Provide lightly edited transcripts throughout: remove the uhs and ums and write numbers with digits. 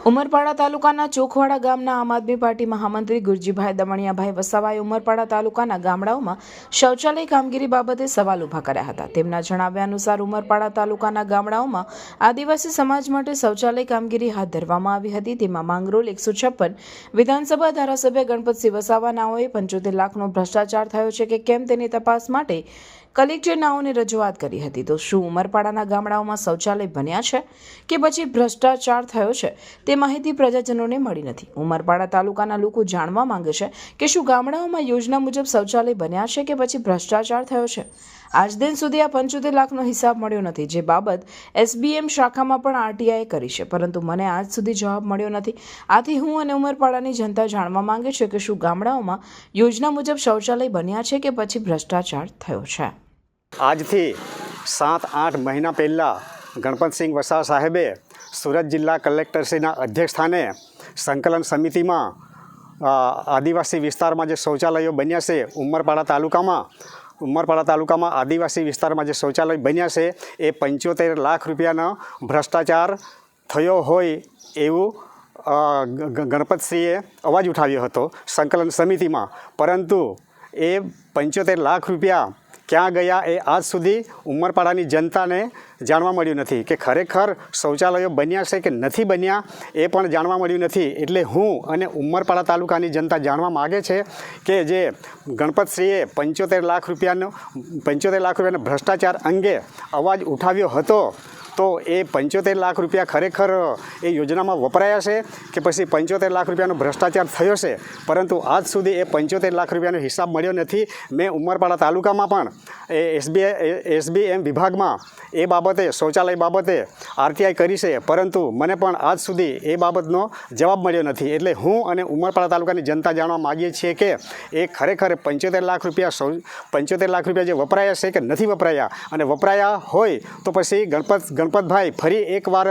ઉમરપાડા તાલુકાના ચોખવાડા ગામના આમ આદમી પાર્ટી મહામંત્રી ગુરજીભાઈ દમણિયાભાઈ વસાવાએ ઉમરપાડા તાલુકાના ગામડાઓમાં શૌચાલય કામગીરી બાબતે સવાલ ઊભા કર્યા હતા। તેમના જણાવ્યા અનુસાર ઉમરપાડા તાલુકાના ગામડાઓમાં આદિવાસી સમાજ માટે શૌચાલય કામગીરી હાથ ધરવામાં આવી હતી। તેમાં માંગરોળ 156 વિધાનસભા ધારાસભ્ય ગણપતસિંહ વસાવા નાઓએ 75 લાખનો ભ્રષ્ટાચાર થયો છે કે કેમ તેની તપાસ માટે કલેક્ટર નાઓને રજૂઆત કરી હતી। તો શું ઉમરપાડાના ગામડાઓમાં શૌચાલય બન્યા છે કે પછી ભ્રષ્ટાચાર થયો છે તે માહિતી પ્રજાજનોને મળી નથી। ઉમરપાડા તાલુકાના લોકો જાણવા માંગે છે કે શું ગામડાઓમાં યોજના મુજબ શૌચાલય બન્યા છે કે પછી ભ્રષ્ટાચાર થયો છે। આજ દિન સુધી આ 75 લાખનો હિસાબ મળ્યો નથી, જે બાબત SBM શાખામાં પણ RTI કરી છે, પરંતુ મને આજ સુધી જવાબ મળ્યો નથી। આથી હું અને ઉમરપાડાની જનતા જાણવા માંગે છે કે શું ગામડાઓમાં યોજના મુજબ શૌચાલય બન્યા છે કે પછી ભ્રષ્ટાચાર થયો છે। આજથી 7-8 મહિના પહેલાં ગણપતસિંહ વસાવા સાહેબે સુરત જિલ્લા કલેક્ટરશ્રીના અધ્યક્ષસ્થાને સંકલન સમિતિમાં આદિવાસી વિસ્તારમાં જે શૌચાલયો બન્યા છે ઉમરપાડા તાલુકામાં આદિવાસી વિસ્તારમાં જે શૌચાલય બન્યા છે એ 75 લાખ રૂપિયાનો ભ્રષ્ટાચાર થયો હોય એવું ગણપતસિંહે અવાજ ઉઠાવ્યો હતો સંકલન સમિતિમાં, પરંતુ એ 75 લાખ રૂપિયા ક્યાં ગયા એ આજ સુધી ઉમરપાડાની જનતાને જાણવા મળ્યું નથી કે ખરેખર શૌચાલયો બન્યા છે કે નથી બન્યા એ પણ જાણવા મળ્યું નથી। એટલે હું અને ઉમરપાડા તાલુકાની જનતા જાણવા માગે છે કે જે ગણપતસિંહે 75 લાખ રૂપિયાનો ભ્રષ્ટાચાર અંગે અવાજ ઉઠાવ્યો હતો, તો એ 75 લાખ રૂપિયા ખરેખર એ યોજનામાં વપરાયા છે કે પછી 75 લાખ રૂપિયાનો ભ્રષ્ટાચાર થયો છે, પરંતુ આજ સુધી એ 75 લાખ રૂપિયાનો હિસાબ મળ્યો નથી। મેં ઉમરપાડા તાલુકામાં પણ SBM વિભાગમાં એ બાબતે શૌચાલય બાબતે RTI કરી છે, પરંતુ મને પણ આજ સુધી એ બાબતનો જવાબ મળ્યો નથી। એટલે હું અને ઉમરપાડા તાલુકાની જનતા જાણવા માગીએ છીએ કે એ ખરેખર 75 લાખ રૂપિયા જે વપરાયા છે કે નથી વપરાયા, અને વપરાયા હોય તો પછી ગણપતભાઈ ફરી એકવાર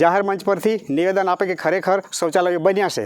જાહેર મંચ પરથી નિવેદન આપે કે ખરેખર શૌચાલયો બન્યા છે।